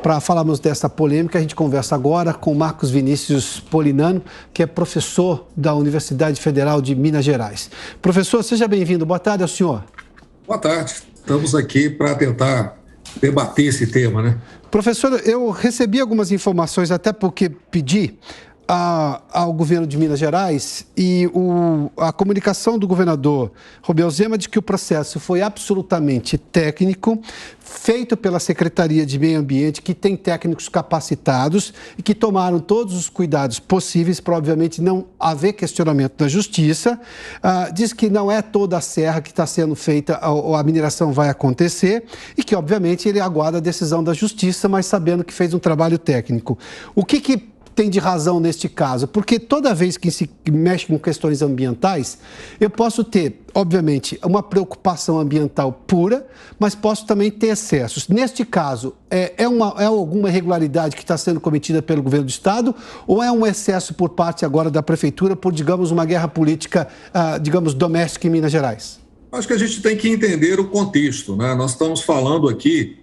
Para falarmos dessa polêmica, a gente conversa agora com Marcos Vinícius Polinano, que é professor da Universidade Federal de Minas Gerais. Professor, seja bem-vindo. Boa tarde ao senhor. Boa tarde. Estamos aqui para tentar debater esse tema, né? Professor, eu recebi algumas informações, até porque pedi ao governo de Minas Gerais, e a comunicação do governador Romeu Zema de que o processo foi absolutamente técnico, feito pela Secretaria de Meio Ambiente, que tem técnicos capacitados e que tomaram todos os cuidados possíveis para, obviamente, não haver questionamento da justiça. Diz que não é toda a serra que está sendo feita, a mineração vai acontecer e que, obviamente, ele aguarda a decisão da justiça, mas sabendo que fez um trabalho técnico. O que tem de razão neste caso? Porque toda vez que se mexe com questões ambientais, eu posso ter, obviamente, uma preocupação ambiental pura, mas posso também ter excessos. Neste caso, é alguma irregularidade que está sendo cometida pelo governo do Estado ou é um excesso por parte agora da Prefeitura por, digamos, uma guerra política, digamos, doméstica em Minas Gerais? Acho que a gente tem que entender o contexto, né? Nós estamos falando aqui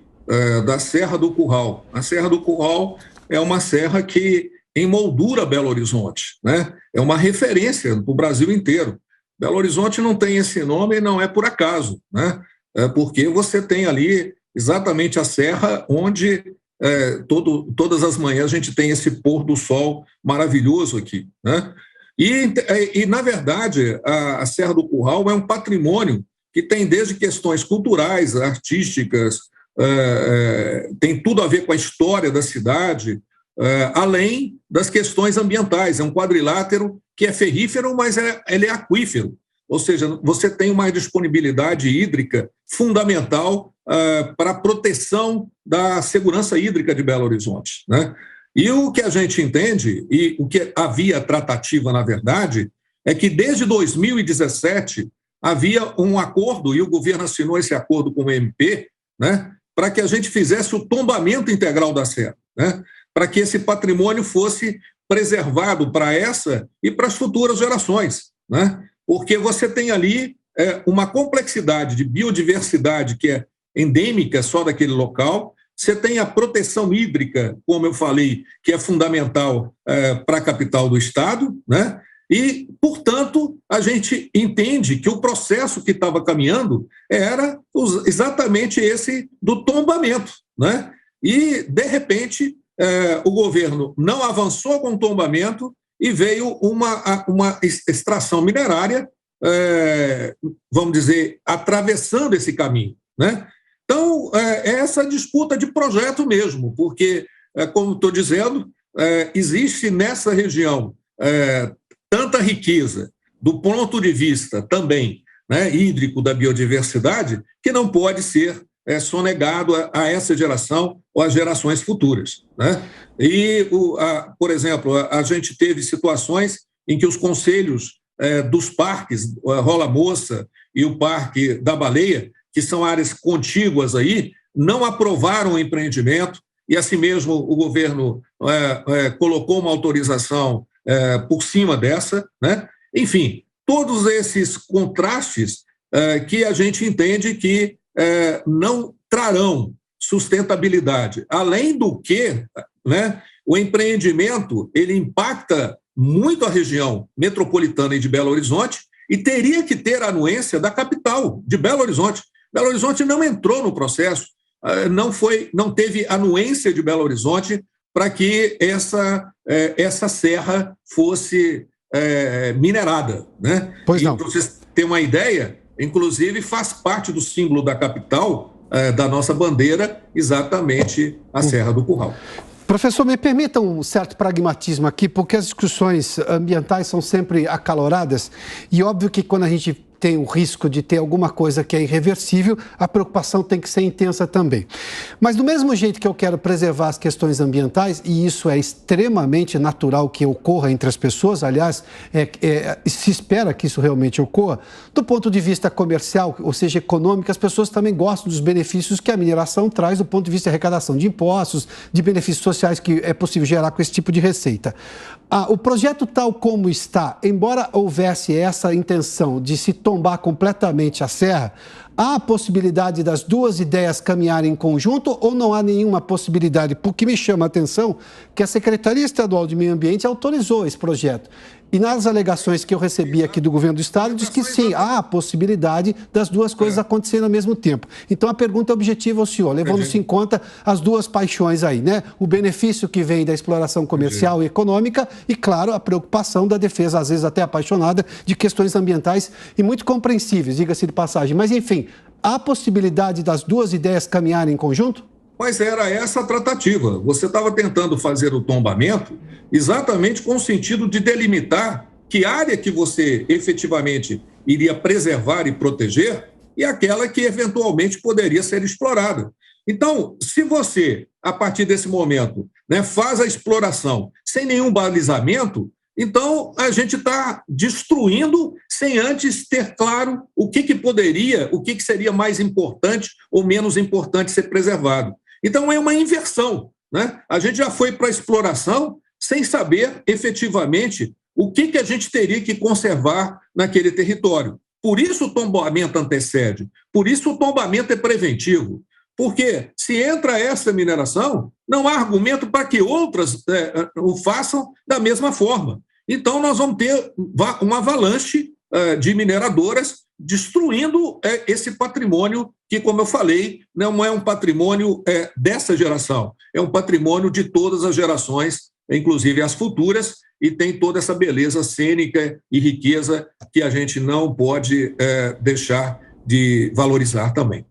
da Serra do Curral. A Serra do Curral é uma serra que emoldura Belo Horizonte, né? É uma referência para o Brasil inteiro. Belo Horizonte não tem esse nome e não é por acaso, né? É porque você tem ali exatamente a serra onde todas as manhãs a gente tem esse pôr do sol maravilhoso aqui, né? E na verdade, a Serra do Curral é um patrimônio que tem desde questões culturais, artísticas, tem tudo a ver com a história da cidade, além das questões ambientais. É um quadrilátero que é ferrífero, mas ele é aquífero, ou seja, você tem uma disponibilidade hídrica fundamental para a proteção da segurança hídrica de Belo Horizonte, né? E o que a gente entende, e o que havia tratativa, na verdade, é que desde 2017 havia um acordo, e o governo assinou esse acordo com o MP, né, para que a gente fizesse o tombamento integral da serra, né, para que esse patrimônio fosse preservado para essa e para as futuras gerações, né? Porque você tem ali uma complexidade de biodiversidade que é endêmica só daquele local, você tem a proteção hídrica, como eu falei, que é fundamental para a capital do estado, né? E, portanto, a gente entende que o processo que estava caminhando era exatamente esse do tombamento, né? E, de repente, o governo não avançou com o tombamento e veio uma extração minerária, vamos dizer, atravessando esse caminho, né? Então, é essa disputa de projeto mesmo, porque, como estou dizendo, existe nessa região tanta riqueza, do ponto de vista também, né, hídrico da biodiversidade, que não pode ser sonegado a essa geração ou às gerações futuras, né? E, por exemplo, a gente teve situações em que os conselhos dos parques, Rola Moça e o Parque da Baleia, que são áreas contíguas aí, não aprovaram o empreendimento e, assim mesmo, o governo colocou uma autorização por cima dessa, né? Enfim, todos esses contrastes que a gente entende que não trarão sustentabilidade. Além do que, né, o empreendimento ele impacta muito a região metropolitana e de Belo Horizonte e teria que ter a anuência da capital, de Belo Horizonte. Belo Horizonte não entrou no processo, não teve anuência de Belo Horizonte para que essa serra fosse minerada, né? Pois não. Para vocês terem uma ideia, inclusive faz parte do símbolo da capital, da nossa bandeira, exatamente a Serra do Curral. Professor, me permita um certo pragmatismo aqui, porque as discussões ambientais são sempre acaloradas e óbvio que quando a gente tem o risco de ter alguma coisa que é irreversível, a preocupação tem que ser intensa também. Mas do mesmo jeito que eu quero preservar as questões ambientais, e isso é extremamente natural que ocorra entre as pessoas, aliás, se espera que isso realmente ocorra, do ponto de vista comercial, ou seja, econômico, as pessoas também gostam dos benefícios que a mineração traz do ponto de vista de arrecadação de impostos, de benefícios sociais que é possível gerar com esse tipo de receita. O projeto tal como está, embora houvesse essa intenção de se tombar completamente a serra, Há a possibilidade das duas ideias caminharem em conjunto ou não há nenhuma possibilidade? Porque me chama a atenção que a Secretaria Estadual de Meio Ambiente autorizou esse projeto. E nas alegações que eu recebi aqui do governo do estado, diz que sim, há a possibilidade das duas coisas acontecerem ao mesmo tempo. Então a pergunta é objetiva ao senhor, levando-se em conta as duas paixões aí, né? O benefício que vem da exploração comercial e econômica e, claro, a preocupação da defesa, às vezes até apaixonada, de questões ambientais e muito compreensíveis, diga-se de passagem. Mas, enfim, há a possibilidade das duas ideias caminharem em conjunto? Mas era essa a tratativa. Você estava tentando fazer o tombamento exatamente com o sentido de delimitar que área que você efetivamente iria preservar e proteger e aquela que eventualmente poderia ser explorada. Então, se você, a partir desse momento, né, faz a exploração sem nenhum balizamento, então a gente está destruindo sem antes ter claro o que poderia, o que seria mais importante ou menos importante ser preservado. Então, é uma inversão, né? A gente já foi para a exploração sem saber efetivamente o que a gente teria que conservar naquele território. Por isso o tombamento antecede, por isso o tombamento é preventivo. Porque se entra essa mineração, não há argumento para que outras o façam da mesma forma. Então, nós vamos ter uma avalanche de mineradoras destruindo esse patrimônio que, como eu falei, não é um patrimônio dessa geração, é um patrimônio de todas as gerações, inclusive as futuras, e tem toda essa beleza cênica e riqueza que a gente não pode deixar de valorizar também.